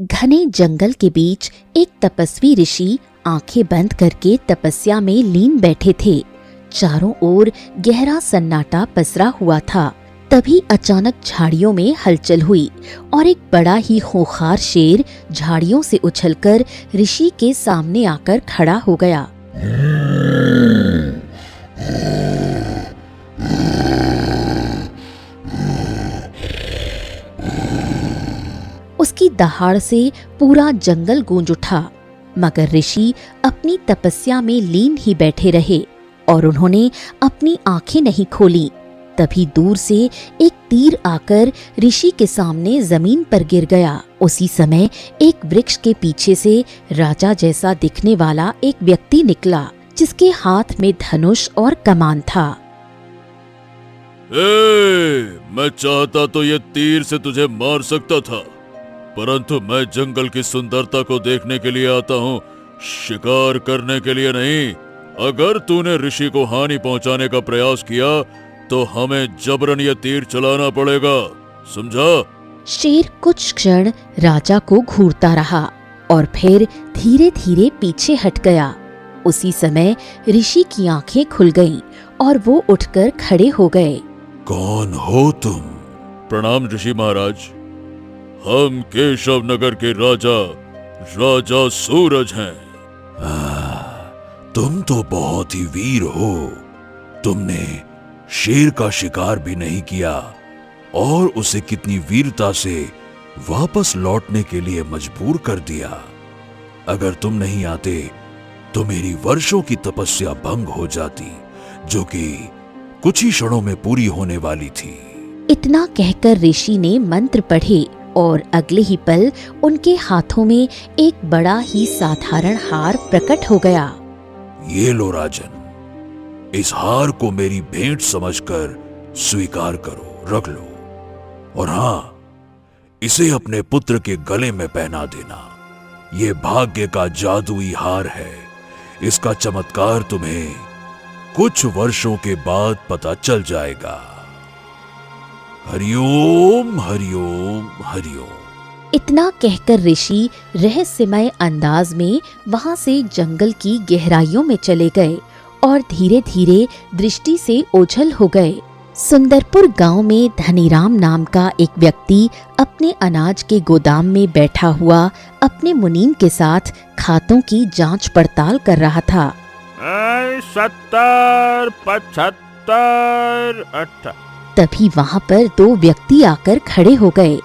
घने जंगल के बीच एक तपस्वी ऋषि आंखें बंद करके तपस्या में लीन बैठे थे। चारों ओर गहरा सन्नाटा पसरा हुआ था। तभी अचानक झाड़ियों में हलचल हुई और एक बड़ा ही खूंखार शेर झाड़ियों से उछलकर ऋषि के सामने आकर खड़ा हो गया। उसकी दहाड़ से पूरा जंगल गूंज उठा, मगर ऋषि अपनी तपस्या में लीन ही बैठे रहे और उन्होंने अपनी आंखें नहीं खोली। तभी दूर से एक तीर आकर ऋषि के सामने जमीन पर गिर गया। उसी समय एक वृक्ष के पीछे से राजा जैसा दिखने वाला एक व्यक्ति निकला, जिसके हाथ में धनुष और कमान था। मैं चाहता तो ये तीर से तुझे मार सकता था, परंतु मैं जंगल की सुंदरता को देखने के लिए आता हूँ, शिकार करने के लिए नहीं। अगर तूने ऋषि को हानि पहुँचाने का प्रयास किया तो हमें जबरन ये तीर चलाना पड़ेगा, समझा? शेर कुछ क्षण राजा को घूरता रहा और फिर धीरे धीरे पीछे हट गया। उसी समय ऋषि की आंखें खुल गईं और वो उठकर खड़े हो गए। कौन हो तुम? प्रणाम ऋषि महाराज। हम केशव नगर के राजा सूरज हैं। तुम तो बहुत ही वीर हो। तुमने शेर का शिकार भी नहीं किया और उसे कितनी वीरता से वापस लौटने के लिए मजबूर कर दिया। अगर तुम नहीं आते तो मेरी वर्षों की तपस्या भंग हो जाती, जो कि कुछ ही क्षणों में पूरी होने वाली थी। इतना कहकर ऋषि ने मंत्र पढ़े और अगले ही पल उनके हाथों में एक बड़ा ही साधारण हार प्रकट हो गया। ये लो राजन, इस हार को मेरी भेंट समझकर स्वीकार करो, रख लो। और हाँ, इसे अपने पुत्र के गले में पहना देना। ये भाग्य का जादुई हार है। इसका चमत्कार तुम्हें कुछ वर्षों के बाद पता चल जाएगा। हरिओम हरिओम हरिओम। इतना कहकर ऋषि रहस्यमय अंदाज में वहां से जंगल की गहराइयों में चले गए और धीरे धीरे दृष्टि से ओझल हो गए। सुंदरपुर गांव में धनीराम नाम का एक व्यक्ति अपने अनाज के गोदाम में बैठा हुआ अपने मुनीम के साथ खातों की जांच पड़ताल कर रहा था। 70, 75, 80। तभी वहां पर दो व्यक्ति आकर खड़े हो गए।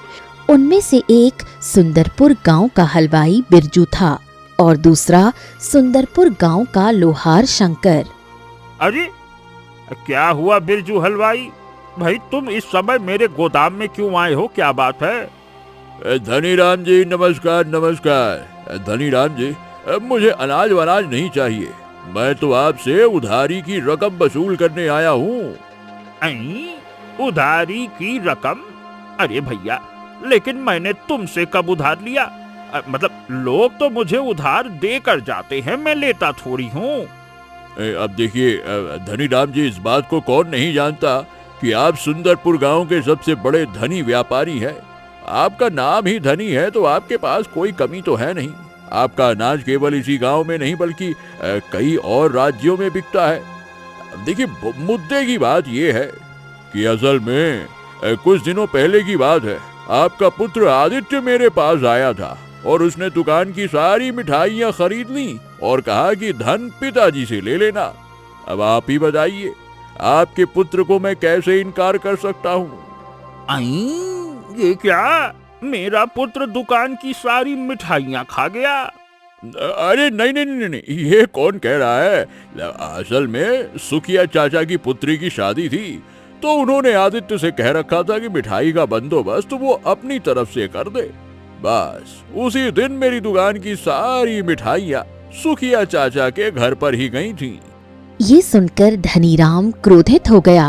उनमें से एक सुंदरपुर गांव का हलवाई बिरजू था और दूसरा सुंदरपुर गांव का लोहार शंकर। अरे क्या हुआ बिरजू हलवाई भाई, तुम इस समय मेरे गोदाम में क्यों आए हो? क्या बात है? धनीराम जी नमस्कार नमस्कार। धनीराम जी, मुझे अनाज वनाज नहीं चाहिए। मैं तो आपसे उधारी की रकम वसूल करने आया हूँ। उधारी की रकम? अरे भैया, लेकिन मैंने तुमसे कब उधार लिया? मतलब लोग तो मुझे उधार देकर जाते हैं, मैं लेता थोड़ी हूँ। अब देखिए धनीराम जी, इस बात को कौन नहीं जानता कि आप सुंदरपुर गांव के सबसे बड़े धनी व्यापारी हैं। आपका नाम ही धनी है तो आपके पास कोई कमी तो है नहीं। आपका अनाज केवल इसी गांव में नहीं बल्कि कई और राज्यों में बिकता है। देखिए, मुद्दे की बात यह है कि असल में कुछ दिनों पहले की बात है, आपका पुत्र आदित्य मेरे पास आया था और उसने दुकान की सारी मिठाइयाँ खरीद ली और कहा कि धन पिताजी से ले लेना। अब आप ही बताइए, आपके पुत्र को मैं कैसे इनकार कर सकता हूँ? ये क्या? मेरा पुत्र दुकान की सारी मिठाइयाँ खा गया? अरे नहीं नहीं नहीं नहीं, ये कौन कह रहा है? असल में सुखिया चाचा की पुत्री की शादी थी तो उन्होंने आदित्य से कह रखा था कि मिठाई का बंदोबस्त वो अपनी तरफ से कर दे। बस उसी दिन मेरी दुकान की सारी मिठाइयाँ सुखिया चाचा के घर पर ही गई थीं। ये सुनकर धनीराम क्रोधित हो गया।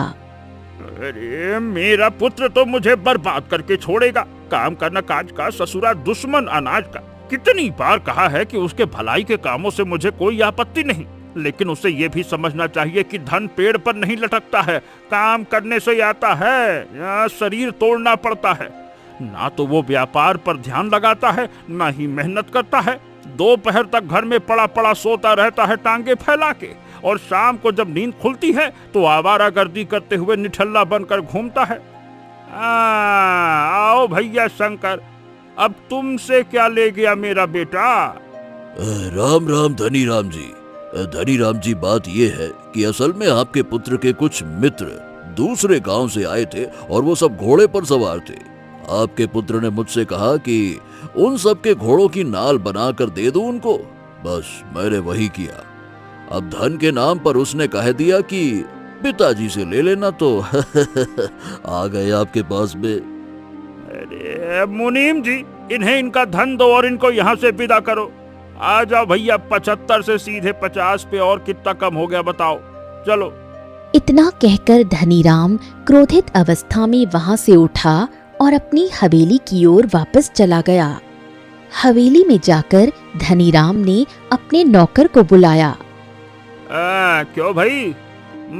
अरे मेरा पुत्र तो मुझे बर्बाद करके छोड़ेगा। काम करना काज का, ससुरा दुश्मन अनाज का। कितनी बार कहा है कि उसके भलाई के कामों से मुझे कोई आपत्ति नहीं, लेकिन उसे ये भी समझना चाहिए कि धन पेड़ पर नहीं लटकता है, काम करने से आता है, शरीर तोड़ना पड़ता है। ना तो वो व्यापार पर ध्यान लगाता है, ना ही मेहनत करता है। दोपहर तक घर में पड़ा पड़ा सोता रहता है टांगे फैला के, और शाम को जब नींद खुलती है तो आवारागर्दी करते हुए निठल्ला बनकर घूमता है। आओ भैया शंकर, अब तुमसे क्या ले गया मेरा बेटा? राम राम धनी राम जी। धनी राम जी, बात ये है कि असल में आपके पुत्र के कुछ मित्र दूसरे गांव से आए थे और वो सब घोड़े पर सवार थे। आपके पुत्र ने मुझसे कहा कि उन सब के घोड़ों की नाल बनाकर दे दूं उनको। बस मैंने वही किया। अब धन के नाम पर उसने कह दिया कि पिताजी से ले लेना, तो आ गए आपके पास में। अरे मुनीम जी, इन्हें इनका धन दो और इनको यहाँ से विदा करो। आ जाओ भैया, 75 से सीधे 50 पे, और कितना कम हो गया बताओ। चलो। इतना कहकर धनीराम क्रोधित अवस्था में वहां से उठा और अपनी हवेली की ओर वापस चला गया। हवेली में जाकर धनीराम ने अपने नौकर को बुलाया। क्यों भाई,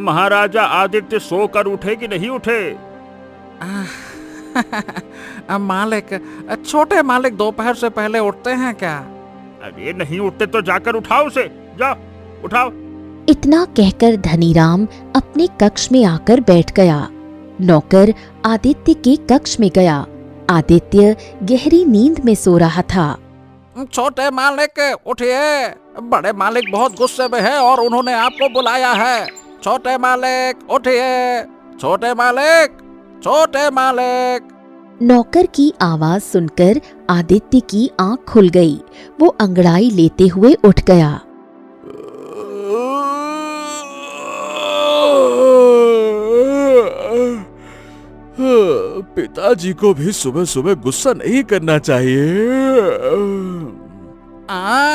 महाराजा आदित्य सोकर उठे कि नहीं उठे? मालिक, छोटे मालिक दोपहर से पहले उठते हैं क्या? अरे नहीं उठते तो जाकर उठाओ उसे, जाओ उठाओ। इतना कहकर धनीराम अपने कक्ष में आकर बैठ गया। नौकर आदित्य के कक्ष में गया। आदित्य गहरी नींद में सो रहा था। छोटे मालिक उठिए, बड़े मालिक बहुत गुस्से में है और उन्होंने आपको बुलाया है। छोटे मालिक उठिए, छोटे मालिक, छोटे मालिक। नौकर की आवाज सुनकर आदित्य की आंख खुल गई। वो अंगड़ाई लेते हुए उठ गया। पिताजी को भी सुबह सुबह गुस्सा नहीं करना चाहिए।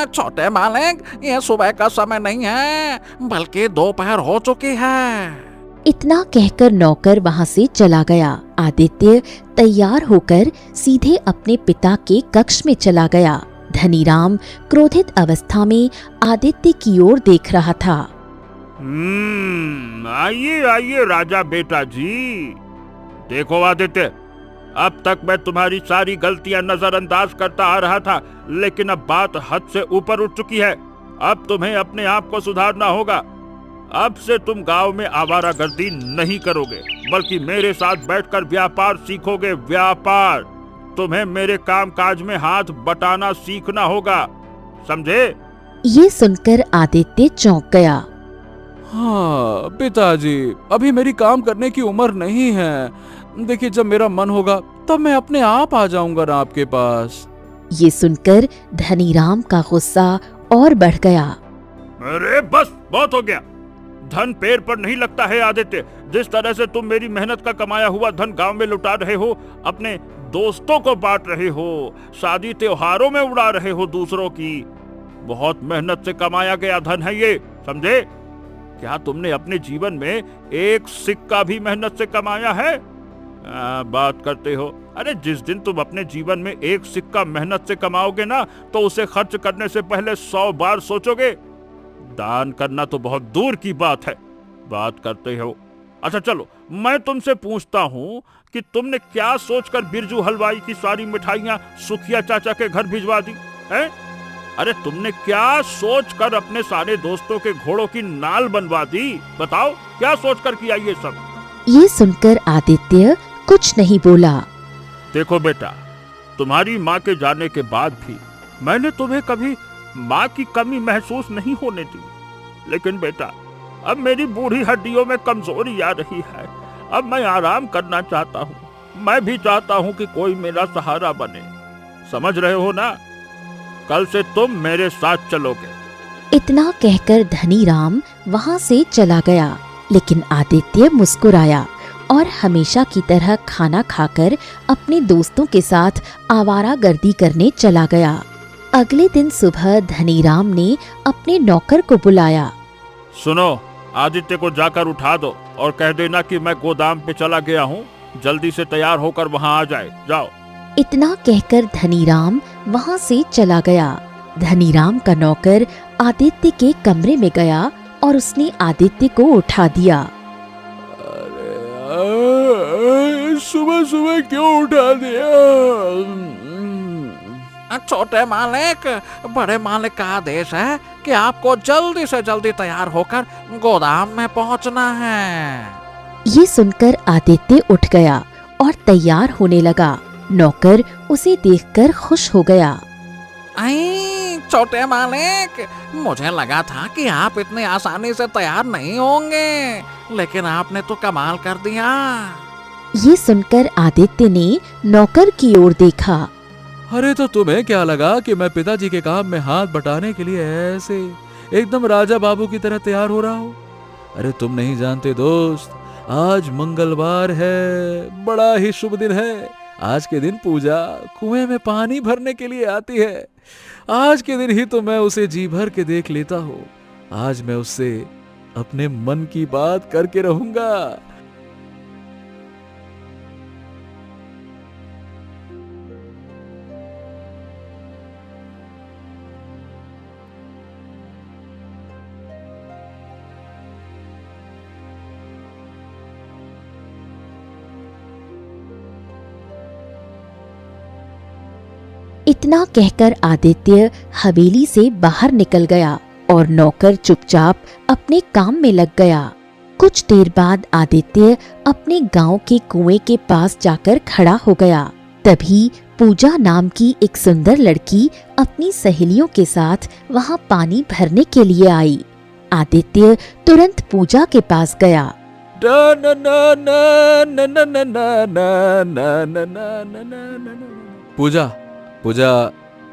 छोटे मालिक, ये सुबह का समय नहीं है, बल्कि दोपहर हो चुकी है। इतना कहकर नौकर वहां से चला गया। आदित्य तैयार होकर सीधे अपने पिता के कक्ष में चला गया। धनीराम क्रोधित अवस्था में आदित्य की ओर देख रहा था। आइए आइए राजा बेटा जी। देखो आदित्य, अब तक मैं तुम्हारी सारी गलतियां नजरअंदाज करता आ रहा था, लेकिन अब बात हद से ऊपर उठ चुकी है। अब तुम्हें अपने आप को सुधारना होगा। अब से तुम गांव में आवारागर्दी नहीं करोगे, बल्कि मेरे साथ बैठकर व्यापार सीखोगे। व्यापार, तुम्हें मेरे काम काज में हाथ बटाना सीखना होगा, समझे? ये सुनकर आदित्य चौंक गया। हाँ पिताजी, अभी मेरी काम करने की उम्र नहीं है। देखिए, जब मेरा मन होगा तब मैं अपने आप आ जाऊंगा ना आपके पास। ये सुनकर धनीराम का गुस्सा और बढ़ गया। अरे बस, बहुत हो गया। धन पैर पर नहीं लगता है आदित्य। जिस तरह से तुम मेरी मेहनत का कमाया हुआ धन गांव में लुटा रहे हो, अपने दोस्तों को बांट रहे हो, शादी त्योहारों में उड़ा रहे हो दूसरों की, बहुत मेहनत से कमाया गया धन है ये, समझे? क्या तुमने अपने जीवन में एक सिक्का भी मेहनत से कमाया है? बात करते हो। अरे जिस दिन तुम अपने जीवन में एक सिक्का मेहनत से कमाओगे ना, तो उसे खर्च करने से पहले 100 बार सोचोगे। दान करना तो बहुत दूर की बात है, बात करते हो। अच्छा चलो, मैं तुमसे पूछता हूँ कि तुमने क्या सोचकर बिरजू हलवाई की सारी मिठाइयाँ सुखिया चाचा के घर भिजवा दी है? अरे तुमने क्या सोचकर अपने सारे दोस्तों के घोड़ों की नाल बनवा दी? बताओ, क्या सोचकर किया ये सब? ये सुनकर आदित्य कुछ नहीं बोला। देखो बेटा, तुम्हारी माँ के जाने के बाद भी मैंने तुम्हें कभी माँ की कमी महसूस नहीं होने दी। लेकिन बेटा, अब मेरी बूढ़ी हड्डियों में कमजोरी आ रही है। अब मैं आराम करना चाहता हूँ। मैं भी चाहता हूँ कि कोई मेरा सहारा बने, समझ रहे हो ना? कल से तुम मेरे साथ चलोगे। इतना कहकर धनीराम वहां से चला गया। लेकिन आदित्य मुस्कुराया और हमेशा की तरह खाना खाकर अपने दोस्तों के साथ आवारागर्दी करने चला गया। अगले दिन सुबह धनीराम ने अपने नौकर को बुलाया। सुनो, आदित्य को जाकर उठा दो और कह देना कि मैं गोदाम पे चला गया हूँ, जल्दी से तैयार होकर वहाँ आ जाए। जाओ। इतना कहकर धनीराम वहां से चला गया। धनीराम का नौकर आदित्य के कमरे में गया और उसने आदित्य को उठा दिया। अरे सुबह सुबह क्यों उठा दिया? छोटे मालिक, बड़े मालिक का आदेश है कि आपको जल्दी से जल्दी तैयार होकर गोदाम में पहुंचना है। ये सुनकर आदित्य उठ गया और तैयार होने लगा। नौकर उसे देखकर खुश हो गया। आई छोटे मालिक, मुझे लगा था कि आप इतनी आसानी से तैयार नहीं होंगे, लेकिन आपने तो कमाल कर दिया। ये सुनकर आदित्य ने नौकर की ओर देखा। अरे तो तुम्हें क्या लगा कि मैं पिताजी के काम में हाथ बटाने के लिए ऐसे एकदम राजा बाबू की तरह तैयार हो रहा हूँ? अरे तुम नहीं जानते दोस्त, आज मंगलवार है, बड़ा ही शुभ दिन है। आज के दिन पूजा कुएं में पानी भरने के लिए आती है। आज के दिन ही तो मैं उसे जी भर के देख लेता हूँ। आज मैं उससे अपने मन की बात करके रहूंगा। इतना कहकर आदित्य हवेली से बाहर निकल गया और नौकर चुपचाप अपने काम में लग गया। कुछ देर बाद आदित्य अपने गांव के कुएं के पास जाकर खड़ा हो गया। तभी पूजा नाम की एक सुंदर लड़की अपनी सहेलियों के साथ वहां पानी भरने के लिए आई। आदित्य तुरंत पूजा के पास गया। पूजा, पूजा,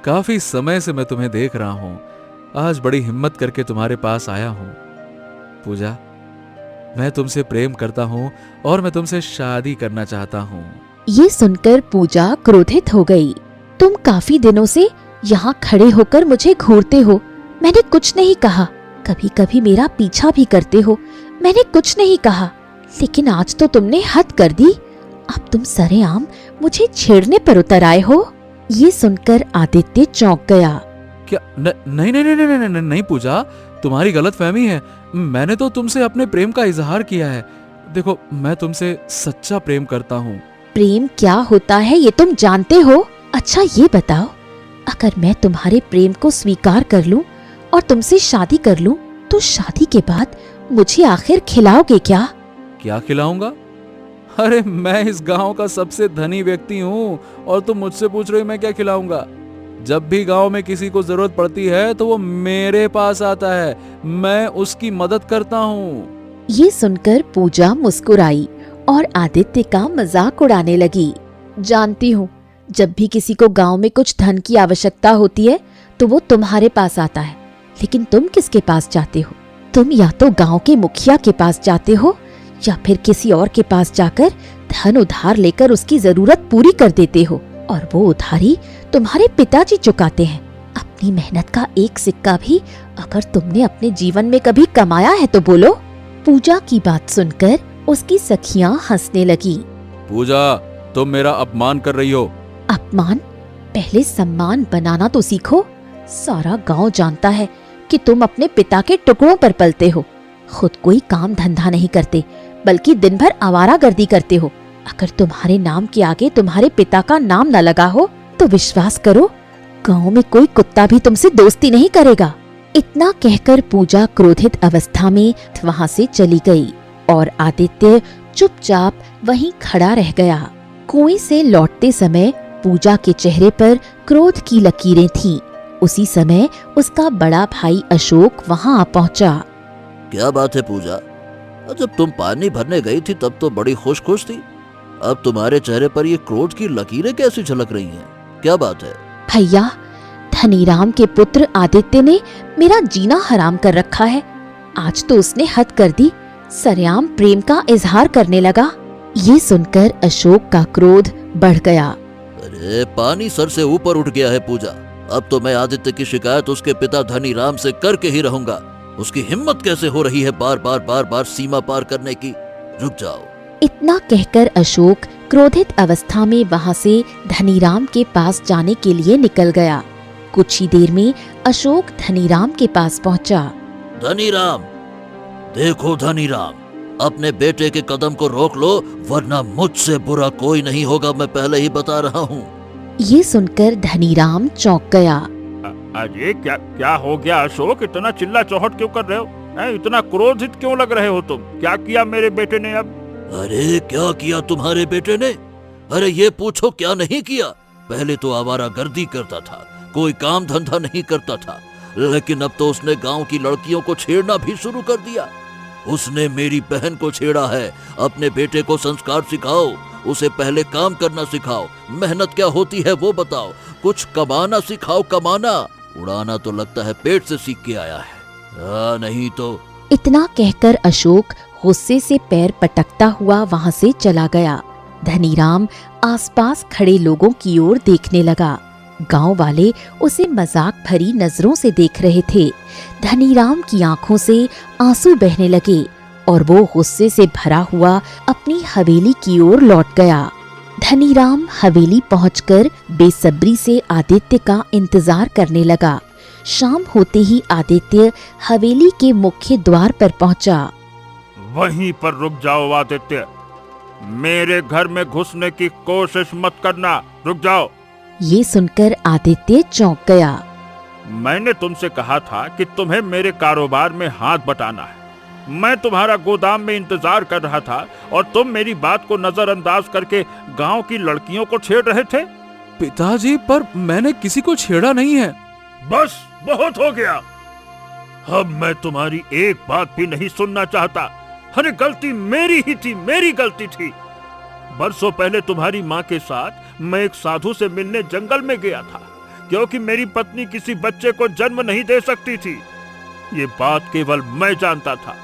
काफी समय से मैं तुम्हें देख रहा हूँ। आज बड़ी हिम्मत करके तुम्हारे पास आया हूँ। पूजा, मैं तुमसे प्रेम करता हूँ और मैं तुमसे शादी करना चाहता हूँ। ये सुनकर पूजा क्रोधित हो गई। तुम काफी दिनों से यहाँ खड़े होकर मुझे घूरते हो। मैंने कुछ नहीं कहा। कभी कभी मेरा पीछा भी करते हो। मैंने कुछ नहीं कहा, लेकिन आज तो तुमने हद कर दी। अब तुम सरेआम मुझे छेड़ने पर उतर आए हो। ये सुनकर आदित्य चौंक गया। क्या? नहीं नहीं नहीं नहीं नहीं नहीं नहीं पूजा, तुम्हारी गलतफहमी है। मैंने तो तुमसे अपने प्रेम का इजहार किया है। देखो, मैं तुमसे सच्चा प्रेम करता हूँ। प्रेम क्या होता है ये तुम जानते हो? अच्छा ये बताओ, अगर मैं तुम्हारे प्रेम को स्वीकार कर लूं और तुमसे शादी कर लूं, तो शादी के बाद मुझे आखिर खिलाओगे क्या? क्या खिलाऊंगा? अरे मैं इस गांव का सबसे धनी व्यक्ति हूँ और तुम मुझसे पूछ रहे हो मैं क्या खिलाऊंगा? जब भी गांव में किसी को जरूरत पड़ती है तो वो मेरे पास आता है। मैं उसकी मदद करता हूँ। ये सुनकर पूजा मुस्कुराई और आदित्य का मजाक उड़ाने लगी। जानती हूँ, जब भी किसी को गांव में कुछ धन की आवश्यकता होती है तो वो तुम्हारे पास आता है, लेकिन तुम किसके पास जाते हो? तुम या तो गांव के मुखिया के पास जाते हो या फिर किसी और के पास जाकर धन उधार लेकर उसकी जरूरत पूरी कर देते हो, और वो उधारी तुम्हारे पिताजी चुकाते हैं। अपनी मेहनत का एक सिक्का भी अगर तुमने अपने जीवन में कभी कमाया है तो बोलो। पूजा की बात सुनकर उसकी सखियां हंसने लगी। पूजा, तुम मेरा अपमान कर रही हो। अपमान? पहले सम्मान बनाना तो सीखो। सारा गांव जानता है कि तुम अपने पिता के टुकड़ों पर पलते हो। खुद कोई काम धंधा नहीं करते, बल्कि दिन भर आवारागर्दी करते हो। अगर तुम्हारे नाम के आगे तुम्हारे पिता का नाम न लगा हो तो विश्वास करो, गांव में कोई कुत्ता भी तुमसे दोस्ती नहीं करेगा। इतना कहकर पूजा क्रोधित अवस्था में वहां से चली गई और आदित्य चुपचाप वहीं खड़ा रह गया। कुएं से लौटते समय पूजा के चेहरे पर क्रोध की लकीरें थीं। उसी समय उसका बड़ा भाई अशोक वहां आ पहुंचा। क्या बात है पूजा? जब तुम पानी भरने गई थी तब तो बड़ी खुश खुश थी। अब तुम्हारे चेहरे पर ये क्रोध की लकीरें कैसी झलक रही हैं? क्या बात है? भैया, धनीराम के पुत्र आदित्य ने मेरा जीना हराम कर रखा है। आज तो उसने हद कर दी, सरेआम प्रेम का इजहार करने लगा। ये सुनकर अशोक का क्रोध बढ़ गया। अरे पानी सर से ऊपर उठ गया है पूजा। अब तो मैं आदित्य की शिकायत उसके पिता धनीराम से करके ही रहूंगा। उसकी हिम्मत कैसे हो रही है बार बार सीमा पार करने की? रुक जाओ। इतना कहकर अशोक क्रोधित अवस्था में वहां से धनीराम के पास जाने के लिए निकल गया। कुछ ही देर में अशोक धनीराम के पास पहुंचा। धनीराम, देखो धनीराम, अपने बेटे के कदम को रोक लो, वरना मुझसे बुरा कोई नहीं होगा, मैं पहले ही बता रहा हूँ। ये सुनकर धनीराम चौंक गया। अरे क्या क्या हो गया अशोक, इतना चिल्ला चौहट क्यों कर रहे हो? इतना क्रोधित क्यों लग रहे हो तुम? क्या किया मेरे बेटे ने अब? अरे क्या किया तुम्हारे बेटे ने? अरे ये पूछो क्या नहीं किया। पहले तो आवारागर्दी करता था, कोई काम धंधा नहीं करता था, लेकिन अब तो उसने गांव की लड़कियों को छेड़ना भी शुरू कर दिया। उसने मेरी बहन को छेड़ा है। अपने बेटे को संस्कार सिखाओ, उसे पहले काम करना सिखाओ, मेहनत क्या होती है वो बताओ, कुछ कमाना सिखाओ। कमाना, उड़ाना तो लगता है पेट से सीख के आया है, नहीं तो। इतना कहकर अशोक गुस्से से पैर पटकता हुआ वहां से चला गया। धनीराम आसपास खड़े लोगों की ओर देखने लगा। गांव वाले उसे मजाक भरी नजरों से देख रहे थे। धनीराम की आंखों से आंसू बहने लगे और वो गुस्से से भरा हुआ अपनी हवेली की ओर लौट गया। धनीराम हवेली पहुंचकर बेसब्री से आदित्य का इंतजार करने लगा। शाम होते ही आदित्य हवेली के मुख्य द्वार पर पहुंचा। वहीं पर रुक जाओ आदित्य, मेरे घर में घुसने की कोशिश मत करना, रुक जाओ। ये सुनकर आदित्य चौंक गया। मैंने तुमसे कहा था कि तुम्हें मेरे कारोबार में हाथ बटाना है। मैं तुम्हारा गोदाम में इंतजार कर रहा था और तुम मेरी बात को नजरअंदाज करके गांव की लड़कियों को छेड़ रहे थे। पिताजी, पर मैंने किसी को छेड़ा नहीं है। बस बहुत हो गया, अब मैं तुम्हारी एक बात भी नहीं सुनना चाहता। अरे गलती मेरी ही थी, मेरी गलती थी। बरसों पहले तुम्हारी माँ के साथ मैं एक साधु से मिलने जंगल में गया था, क्योंकि मेरी पत्नी किसी बच्चे को जन्म नहीं दे सकती थी। ये बात केवल मैं जानता था,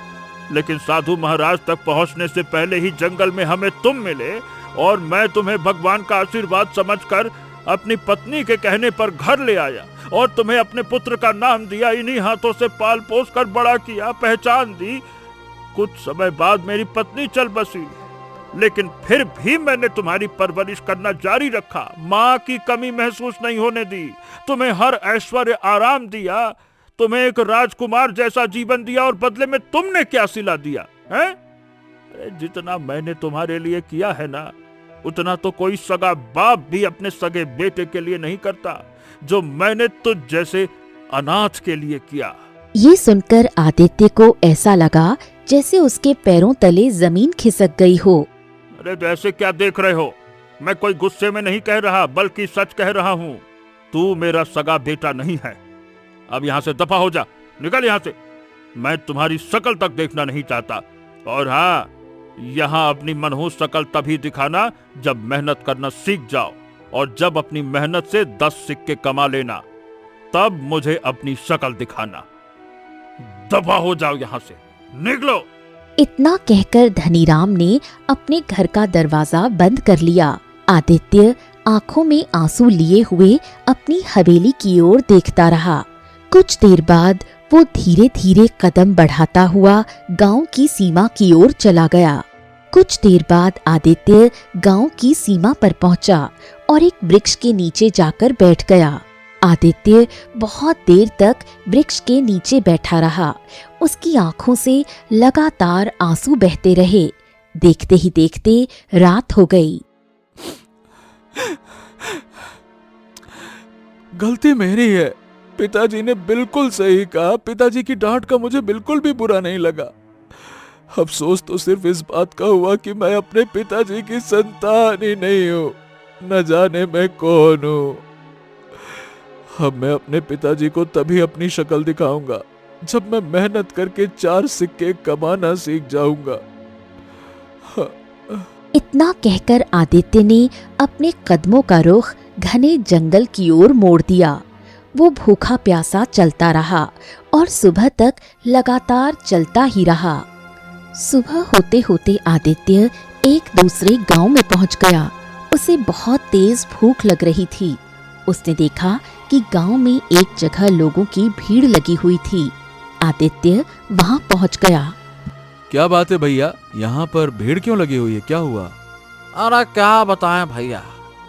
लेकिन साधु महाराज तक पहुंचने से पहले ही जंगल में हमें तुम मिले और मैं तुम्हें भगवान का आशीर्वाद समझकर अपनी पत्नी के कहने पर घर ले आया और तुम्हें अपने पुत्र का नाम दिया। इन्हीं हाथों से पाल पोस कर बड़ा किया, पहचान दी। कुछ समय बाद मेरी पत्नी चल बसी, लेकिन फिर भी मैंने तुम्हारी परवरिश करना जारी रखा। माँ की कमी महसूस नहीं होने दी, तुम्हें हर ऐश्वर्य आराम दिया, तुम्हें एक राजकुमार जैसा जीवन दिया और बदले में तुमने क्या सिला दिया है? जितना मैंने तुम्हारे लिए किया है ना, उतना तो कोई सगा बाप भी अपने सगे बेटे के लिए नहीं करता, जो मैंने तुझ जैसे अनाथ के लिए किया। ये सुनकर आदित्य को ऐसा लगा जैसे उसके पैरों तले जमीन खिसक गई हो। अरे तो ऐसे क्या देख रहे हो? मैं कोई गुस्से में नहीं कह रहा, बल्कि सच कह रहा हूँ। तू मेरा सगा बेटा नहीं है। अब यहाँ से दफा हो जा, निकल यहाँ से। मैं तुम्हारी शक्ल तक देखना नहीं चाहता। और हाँ, यहाँ अपनी मनहूस शक्ल तभी दिखाना जब मेहनत करना सीख जाओ, और जब अपनी मेहनत से 10 सिक्के कमा लेना, तब मुझे अपनी शक्ल दिखाना। दफा हो जाओ यहाँ से, निकलो। इतना कहकर धनीराम ने अपने घर का दरवाजा बंद कर लिया। आदित्य आंखों में आंसू लिए हुए अपनी हवेली की ओर देखता रहा। कुछ देर बाद वो धीरे धीरे कदम बढ़ाता हुआ गांव की सीमा की ओर चला गया। कुछ देर बाद आदित्य गांव की सीमा पर पहुंचा और एक वृक्ष के नीचे जाकर बैठ गया। आदित्य बहुत देर तक वृक्ष के नीचे बैठा रहा। उसकी आंखों से लगातार आंसू बहते रहे। देखते ही देखते रात हो गई। गलती मेरी है। पिताजी ने बिल्कुल सही कहा। पिताजी की डांट का मुझे बिल्कुल भी बुरा नहीं लगा। अफसोस तो सिर्फ इस बात का हुआ कि मैं अपने पिताजी की संतान ही नहीं हूँ। न जाने मैं कौन हूँ। अब मैं अपने पिताजी को तभी अपनी शक्ल दिखाऊंगा जब मैं मेहनत करके 4 सिक्के कमाना सीख जाऊंगा। इतना कहकर आदित्य ने अपने कदमों का रुख घने जंगल की ओर मोड़ दिया। वो भूखा प्यासा चलता रहा और सुबह तक लगातार चलता ही रहा। सुबह होते होते आदित्य एक दूसरे गांव में पहुंच गया। उसे बहुत तेज भूख लग रही थी। उसने देखा कि गांव में एक जगह लोगों की भीड़ लगी हुई थी। आदित्य वहां पहुंच गया। क्या बात है भैया, यहाँ पर भीड़ क्यों लगी हुई है? क्या हुआ? अरे क्या बताएं भैया,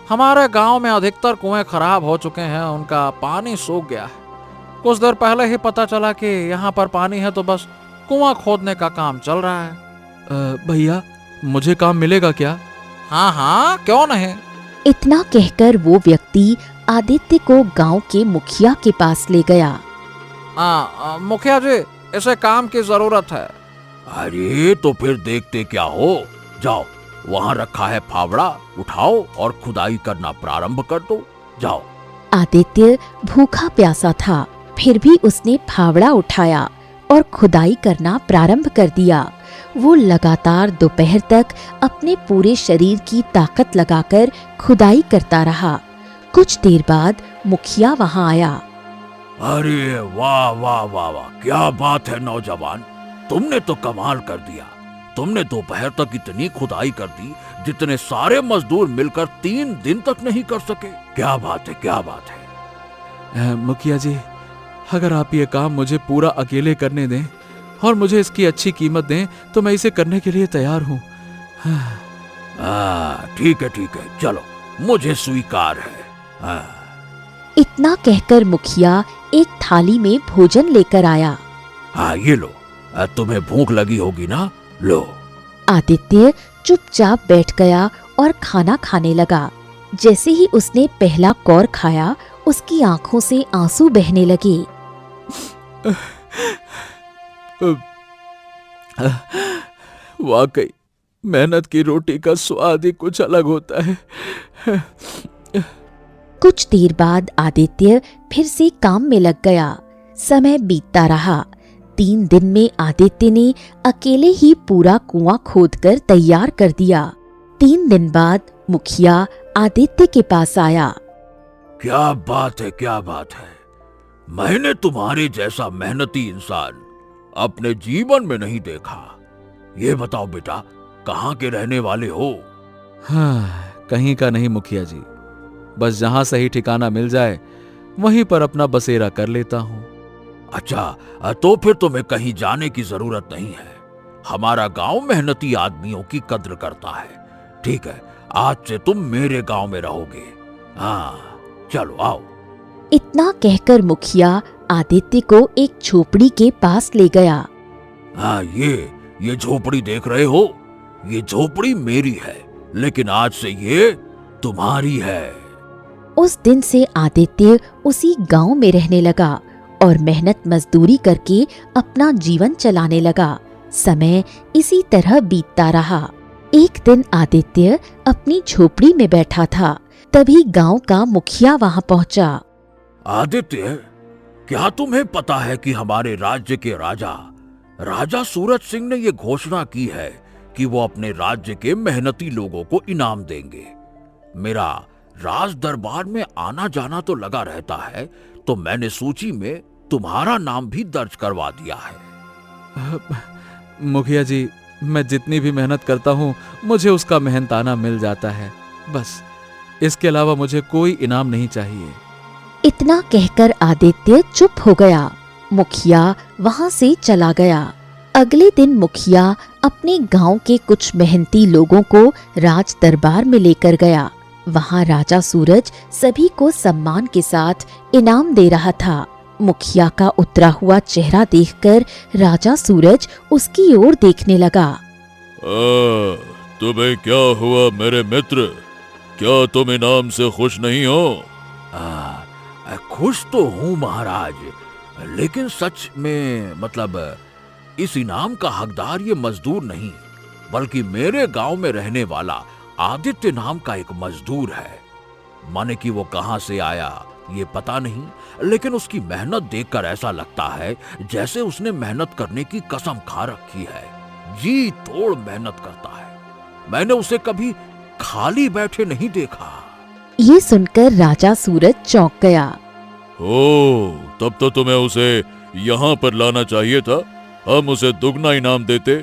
हमारे गांव में अधिकतर कुएं खराब हो चुके हैं, उनका पानी सूख गया है। कुछ देर पहले ही पता चला कि यहाँ पर पानी है, तो बस कुआं खोदने का काम चल रहा है। भैया मुझे काम मिलेगा क्या? हाँ हाँ, क्यों नहीं। इतना कहकर वो व्यक्ति आदित्य को गांव के मुखिया के पास ले गया। मुखिया जी, इसे काम की जरूरत है। अरे तो फिर देखते क्या हो, जाओ वहाँ रखा है फावड़ा, उठाओ और खुदाई करना प्रारंभ कर दो, जाओ। आदित्य भूखा प्यासा था, फिर भी उसने फावड़ा उठाया और खुदाई करना प्रारंभ कर दिया। वो लगातार दोपहर तक अपने पूरे शरीर की ताकत लगाकर खुदाई करता रहा। कुछ देर बाद मुखिया वहां आया। अरे वाह वाह वाह वाह, क्या बात है नौजवान, तुमने तो कमाल कर दिया। तुमने दोपहर तक इतनी खुदाई कर दी जितने सारे मजदूर मिलकर 3 दिन तक नहीं कर सके। क्या बात है, क्या बात है। मुखिया जी, अगर आप ये काम मुझे पूरा अकेले करने दें और मुझे इसकी अच्छी कीमत दें तो मैं इसे करने के लिए तैयार हूँ। ठीक है, चलो, मुझे स्वीकार है। इतना कहकर मुखिया एक थाली में भोजन लेकर आया। ये लो, तुम्हें भूख लगी होगी ना, लो। आदित्य चुपचाप बैठ गया और खाना खाने लगा। जैसे ही उसने पहला कौर खाया, उसकी आंखों से आंसू बहने लगे। वाकई मेहनत की रोटी का स्वाद ही कुछ अलग होता है। कुछ देर बाद आदित्य फिर से काम में लग गया। समय बीतता रहा। 3 दिन में आदित्य ने अकेले ही पूरा कुआं खोदकर तैयार कर दिया। 3 दिन बाद मुखिया आदित्य के पास आया। क्या बात है, क्या बात है, मैंने तुम्हारे जैसा मेहनती इंसान अपने जीवन में नहीं देखा। ये बताओ बेटा, कहाँ के रहने वाले हो? हाँ, कहीं का नहीं मुखिया जी, बस जहां सही ठिकाना मिल जाए वहीं पर अपना बसेरा कर लेता हूँ। अच्छा, तो फिर तुम्हें कहीं जाने की जरूरत नहीं है। हमारा गांव मेहनती आदमियों की कद्र करता है। ठीक है, आज से तुम मेरे गांव में रहोगे। हाँ, चलो आओ। इतना कहकर मुखिया आदित्य को एक झोपड़ी के पास ले गया। हाँ, ये झोपड़ी देख रहे हो, ये झोपड़ी मेरी है, लेकिन आज से ये तुम्हारी है। उस दिन से आदित्य उसी गांव में रहने लगा और मेहनत मजदूरी करके अपना जीवन चलाने लगा। समय इसी तरह बीतता रहा। एक दिन आदित्य अपनी झोपड़ी में बैठा था, तभी गांव का मुखिया वहां पहुंचा। आदित्य, क्या तुम्हें पता है कि हमारे राज्य के राजा सूरज सिंह ने ये घोषणा की है कि वो अपने राज्य के मेहनती लोगों को इनाम देंगे। मेरा राज दरबार में आना जाना तो लगा रहता है, तो मैंने सूची में तुम्हारा नाम भी दर्ज करवा दिया है। मुखिया जी, मैं जितनी भी मेहनत करता हूँ मुझे उसका मेहनताना मिल जाता है, बस इसके अलावा मुझे कोई इनाम नहीं चाहिए। इतना कहकर आदित्य चुप हो गया। मुखिया वहां से चला गया। अगले दिन मुखिया अपने गांव के कुछ मेहनती लोगों को राज दरबार में लेकर गया। वहां राजा सूरज सभी को सम्मान के साथ इनाम दे रहा था। मुखिया का उतरा हुआ चेहरा देखकर राजा सूरज उसकी ओर देखने लगा। तुम्हें क्या हुआ मेरे मित्र? क्या तुम इनाम से खुश नहीं हो? खुश तो हूँ महाराज, लेकिन सच में मतलब इस इनाम का हकदार ये मजदूर नहीं, बल्कि मेरे गांव में रहने वाला आदित्य नाम का एक मजदूर है। माने कि वो कहां से आया ये पता नहीं, लेकिन उसकी मेहनत देखकर ऐसा लगता है जैसे उसने मेहनत करने की कसम खा रखी है। जी तोड़ मेहनत करता है। मैंने उसे कभी खाली बैठे नहीं देखा। ये सुनकर राजा सूरज चौंक गया। तब तो तुम्हें उसे यहाँ पर लाना चाहिए था, हम उसे दुगना इनाम देते।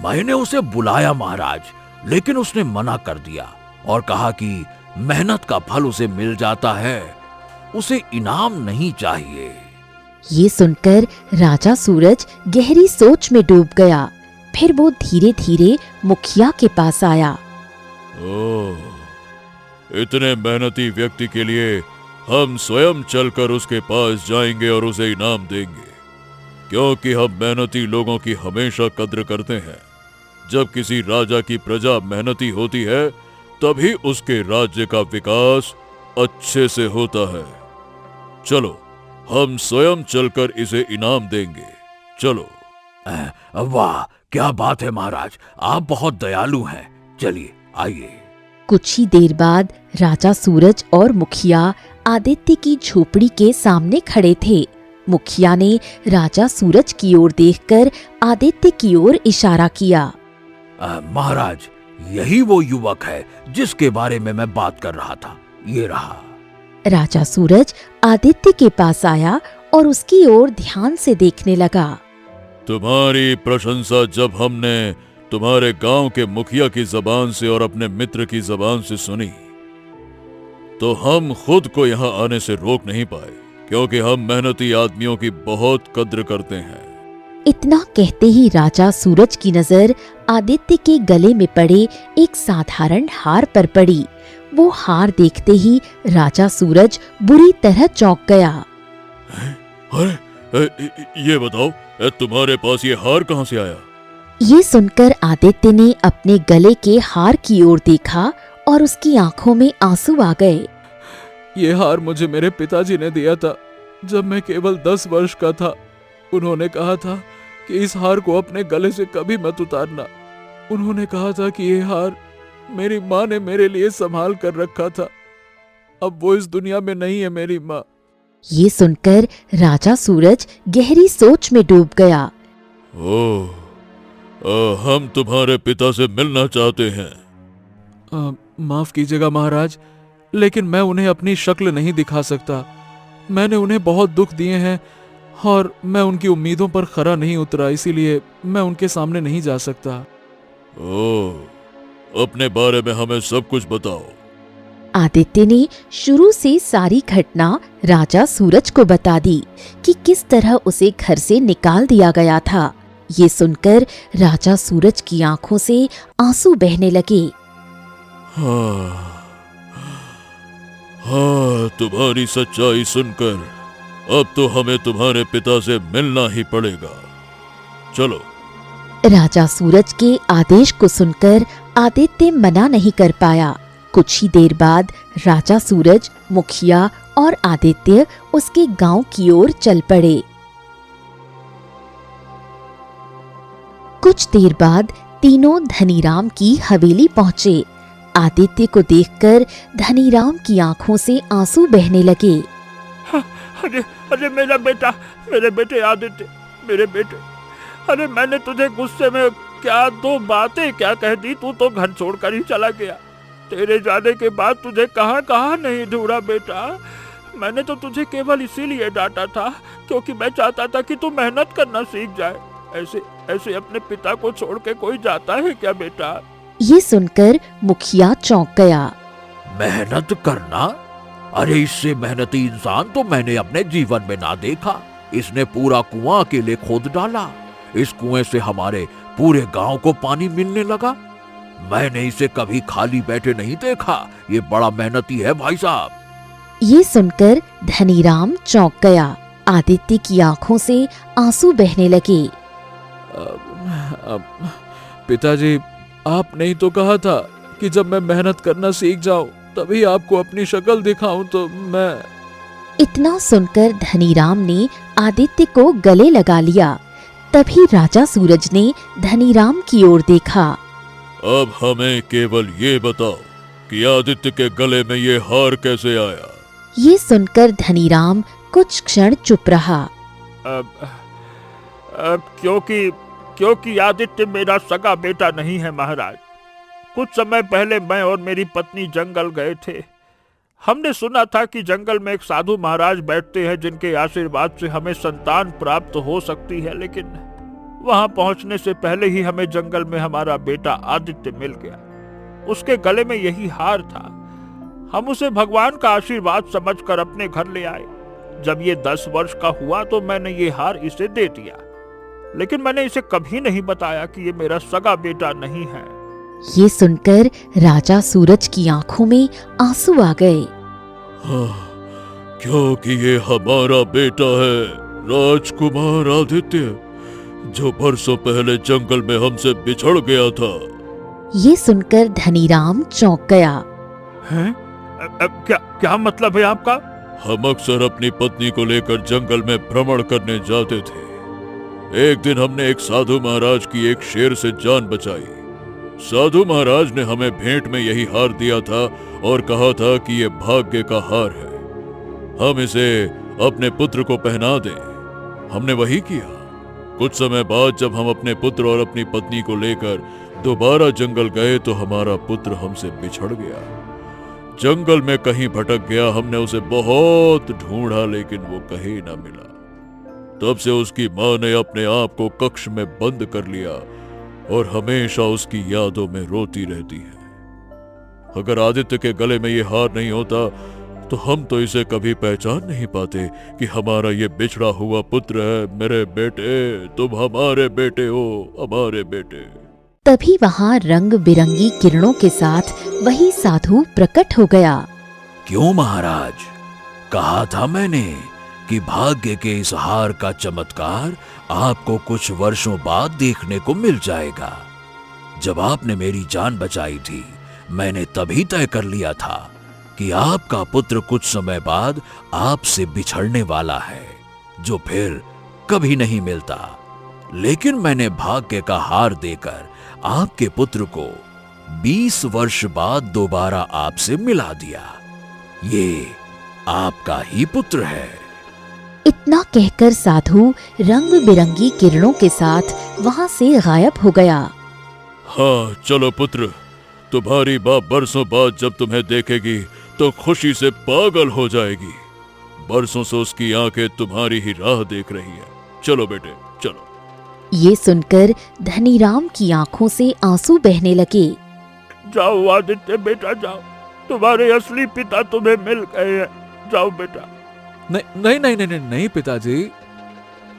मैंने उसे बुलाया महाराज, लेकिन उसने मना कर दिया और कहा कि मेहनत का फल उसे मिल जाता है, उसे इनाम नहीं चाहिए। ये सुनकर राजा सूरज गहरी सोच में डूब गया। फिर वो धीरे धीरे मुखिया के पास आया। इतने मेहनती व्यक्ति के लिए हम स्वयं चलकर उसके पास जाएंगे और उसे इनाम देंगे। क्योंकि हम मेहनती लोगों की हमेशा कद्र करते हैं। जब किसी राजा की प्रजा मेहनती होती है तभी उसके राज्य का विकास अच्छे से होता है। चलो, हम स्वयं चलकर इसे इनाम देंगे। चलो। वाह, क्या बात है महाराज, आप बहुत दयालु हैं। चलिए आइए। कुछ ही देर बाद राजा सूरज और मुखिया आदित्य की झोपड़ी के सामने खड़े थे। मुखिया ने राजा सूरज की ओर देखकर आदित्य की ओर इशारा किया। महाराज, यही वो युवक है जिसके बारे में मैं बात कर रहा था। ये रहा। राजा सूरज आदित्य के पास आया और उसकी ओर ध्यान से देखने लगा। तुम्हारी प्रशंसा जब हमने तुम्हारे गांव के मुखिया की जबान से और अपने मित्र की जबान से सुनी तो हम खुद को यहाँ आने से रोक नहीं पाए, क्योंकि हम मेहनती आदमियों की बहुत कद्र करते हैं। इतना कहते ही राजा सूरज की नजर आदित्य के गले में पड़े एक साधारण हार पर पड़ी। वो हार देखते ही राजा सूरज बुरी तरह चौंक गया। अरे, ये बताओ, तुम्हारे पास ये हार कहाँ से आया? ये सुनकर आदित्य ने अपने गले के हार की ओर देखा और उसकी आंखों में आंसू आ गए। ये हार मुझे मेरे पिताजी ने दिया था जब मैं केवल 10 वर्ष का था। उन्होंने कहा था कि इस हार को अपने गले से कभी मत उतारना। उन्होंने कहा था कि ये हार मेरी माँ ने मेरे लिए संभाल कर रखा था। अब वो इस दुनिया में नहीं है मेरी माँ। ये सुनकर राजा सूरज गहरी सोच में डूब गया। ओह, हम तुम्हारे पिता से मिलना चाहते हैं। माफ कीजिएगा महाराज, लेकिन मैं उन्हें अपनी शक्ल नहीं दिखा सकता। मैंने उन्हें बहुत दुख दिए हैं और मैं उनकी उम्मीदों पर खरा नहीं उतरा, इसीलिए मैं उनके सामने नहीं जा सकता। ओह, अपने बारे में हमें सब कुछ बताओ। आदित्य ने शुरू से सारी घटना राजा सूरज को बता दी कि किस तरह उसे घर से निकाल दिया गया था। ये सुनकर राजा सूरज की आंखों से आंसू बहने लगे। हाँ, तुम्हारी सच्चाई सुनकर अब तो हमें तुम्हारे पिता से मिलना ही पड़ेगा। चलो। राजा सूरज के आदेश को सुनकर आदित्य मना नहीं कर पाया। कुछ ही देर बाद राजा सूरज, मुखिया और आदित्य उसके गांव की ओर चल पड़े। कुछ देर बाद तीनों धनीराम की हवेली पहुंचे। आदित्य को देखकर धनीराम की आंखों से आंसू बहने लगे। अरे अरे मेरा बेटा, मेरे बेटे आदित्य, मेरे बेटे, अरे मैंने तुझे गुस्से में क्या दो बातें क्या कह दी, तू तो घर छोड़कर ही चला गया। तेरे जाने के बाद तुझे कहाँ कहाँ नहीं ढूंढा बेटा। मैंने तो तुझे केवल इसीलिए डांटा था क्योंकि मैं चाहता था कि तू मेहनत करना सीख जाए। ऐसे ऐसे अपने पिता को छोड़ के कोई जाता है क्या बेटा? ये सुनकर मुखिया चौंक गया। मेहनत करना? अरे इससे मेहनती इंसान तो मैंने अपने जीवन में ना देखा। इसने पूरा कुआं अकेले खोद डाला। इस कुएं से हमारे पूरे गांव को पानी मिलने लगा। मैंने इसे कभी खाली बैठे नहीं देखा। ये बड़ा मेहनती है भाई साहब। ये सुनकर धनीराम चौंक गया। आदित्य की आंखों से आंसू बहने लगे। पिताजी, आपने ही तो कहा था कि जब मैं मेहनत करना सीख जाऊं तभी आपको अपनी शक्ल दिखाऊं, तो मैं। इतना सुनकर धनीराम ने आदित्य को गले लगा लिया। तभी राजा सूरज ने धनीराम की ओर देखा। अब हमें केवल ये बताओ कि आदित्य के गले में ये हार कैसे आया? ये सुनकर धनीराम कुछ क्षण चुप रहा। क्योंकि आदित्य मेरा सगा बेटा नहीं है महाराज। कुछ समय पहले मैं और मेरी पत्नी जंगल गए थे। हमने सुना था कि जंगल में एक साधु महाराज बैठते हैं जिनके आशीर्वाद से हमें संतान प्राप्त हो सकती है, लेकिन वहां पहुंचने से पहले ही हमें जंगल में हमारा बेटा आदित्य मिल गया। उसके गले में यही हार था। हम उसे भगवान का आशीर्वाद समझकर अपने घर ले आए। जब ये 10 वर्ष का हुआ तो मैंने ये हार इसे दे दिया, लेकिन मैंने इसे कभी नहीं बताया कि ये मेरा सगा बेटा नहीं है। ये सुनकर राजा सूरज की आंखों में आंसू आ गए। हाँ, क्योंकि ये हमारा बेटा है राजकुमार आदित्य, जो बरसों पहले जंगल में हमसे बिछड़ गया था। ये सुनकर धनीराम चौंक गया। हैं? क्या मतलब है आपका? हम अक्सर अपनी पत्नी को लेकर जंगल में भ्रमण करने जाते थे। एक दिन हमने एक साधु महाराज की एक शेर से जान बचाई। साधु महाराज ने हमें भेंट में यही हार दिया था और कहा था कि यह भाग्य का हार है, हम इसे अपने पुत्र को पहना दें। हमने वही किया। कुछ समय बाद जब हम अपने पुत्र और अपनी पत्नी को लेकर दोबारा जंगल गए तो हमारा पुत्र हमसे बिछड़ गया। जंगल में कहीं भटक गया। हमने उसे बहुत ढूंढा लेकिन वो कहीं ना मिला। तब से उसकी मां ने अपने आप को कक्ष में बंद कर लिया और हमेशा उसकी यादों में रोती रहती है। अगर आदित्य के गले में ये हार नहीं होता तो हम तो इसे कभी पहचान नहीं पाते कि हमारा ये बिछड़ा हुआ पुत्र है। मेरे बेटे, तुम हमारे बेटे हो, हमारे बेटे। तभी वहां रंग बिरंगी किरणों के साथ वही साधु प्रकट हो गया। क्यों महाराज, कहा था मैंने कि भाग्य के इस हार का चमत्कार आपको कुछ वर्षों बाद देखने को मिल जाएगा। जब आपने मेरी जान बचाई थी, मैंने तभी तय कर लिया था कि आपका पुत्र कुछ समय बाद आपसे बिछड़ने वाला है, जो फिर कभी नहीं मिलता। लेकिन मैंने भाग्य का हार देकर आपके पुत्र को 20 वर्ष बाद दोबारा आपसे मिला दिया। ये आपका ही पुत्र है। इतना कहकर साधु रंग बिरंगी किरणों के साथ वहां से गायब हो गया। हाँ चलो पुत्र, तुम्हारी मां बरसों बाद जब तुम्हें देखेगी तो खुशी से पागल हो जाएगी। बरसों से उसकी आंखें तुम्हारी ही राह देख रही है। चलो बेटे, चलो। ये सुनकर धनीराम की आंखों से आंसू बहने लगे। जाओ आदित्य बेटा, जाओ, तुम्हारे असली पिता तुम्हें मिल गए हैं। जाओ बेटा। नहीं पिताजी,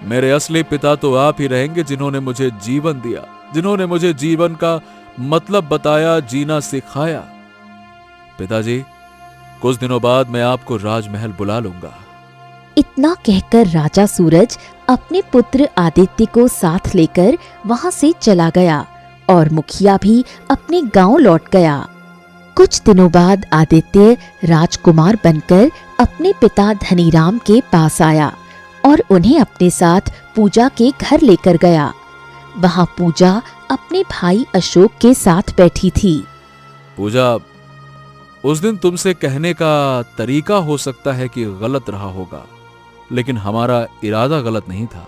मेरे असली पिता तो आप ही रहेंगे, जिन्होंने मुझे जीवन दिया, जिन्होंने मुझे जीवन का मतलब बताया, जीना सिखाया। पिताजी, कुछ दिनों बाद मैं आपको राजमहल बुला लूंगा। इतना कहकर राजा सूरज अपने पुत्र आदित्य को साथ लेकर वहां से चला गया और मुखिया भी अपने गांव लौट गया। कुछ दिनों बाद आदित्य राजकुमार बनकर अपने पिता धनीराम के पास आया और उन्हें अपने साथ पूजा के घर लेकर गया। वहां पूजा अपने भाई अशोक के साथ बैठी थी। पूजा, उस दिन तुमसे कहने का तरीका हो सकता है कि गलत रहा होगा, लेकिन हमारा इरादा गलत नहीं था।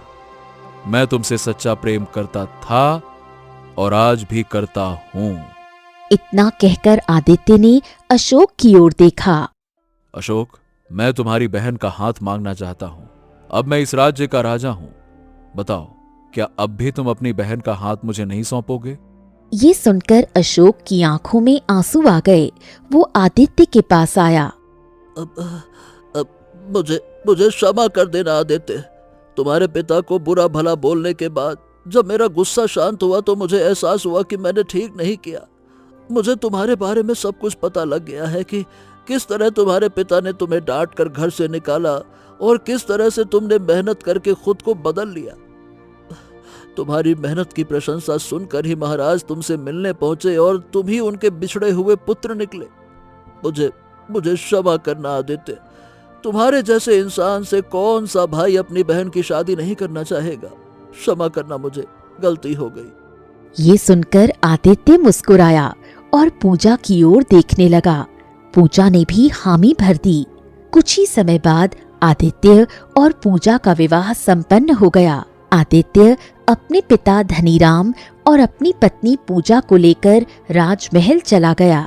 मैं तुमसे सच्चा प्रेम करता था और आज भी करता हूं। इतना कहकर आदित्य ने अशोक की ओर देखा। अशोक, मैं तुम्हारी बहन का हाथ मांगना चाहता हूं। अब मैं इस राज्य का राजा हूं। बताओ, क्या अब भी तुम अपनी बहन का हाथ मुझे नहीं सौंपोगे? ये सुनकर अशोक की आंखों में आंसू आ गए। वो आदित्य के पास आया। अब मुझे क्षमा कर देना आदित्य। तुम्हारे पिता को बुरा भला बोलने के बाद जब मेरा गुस्सा शांत हुआ तो मुझे एहसास हुआ कि मैंने ठीक नहीं किया। मुझे तुम्हारे बारे में सब कुछ पता लग गया है कि किस तरह तुम्हारे पिता ने तुम्हें डांट कर घर से निकाला और किस तरह से तुमने मेहनत करके खुद को बदल लिया। तुम्हारी मेहनत की प्रशंसा सुनकर ही महाराज तुमसे मिलने पहुंचे और तुम ही उनके बिछड़े हुए पुत्र निकले। मुझे क्षमा करना आदित्य। तुम्हारे जैसे इंसान से कौन सा भाई अपनी बहन की शादी नहीं करना चाहेगा। क्षमा करना, मुझे गलती हो गई। ये सुनकर आदित्य मुस्कुराया और पूजा की ओर देखने लगा। पूजा ने भी हामी भर दी। कुछ ही समय बाद आदित्य और पूजा का विवाह संपन्न हो गया। आदित्य अपने पिता धनीराम और अपनी पत्नी पूजा को लेकर राजमहल चला गया।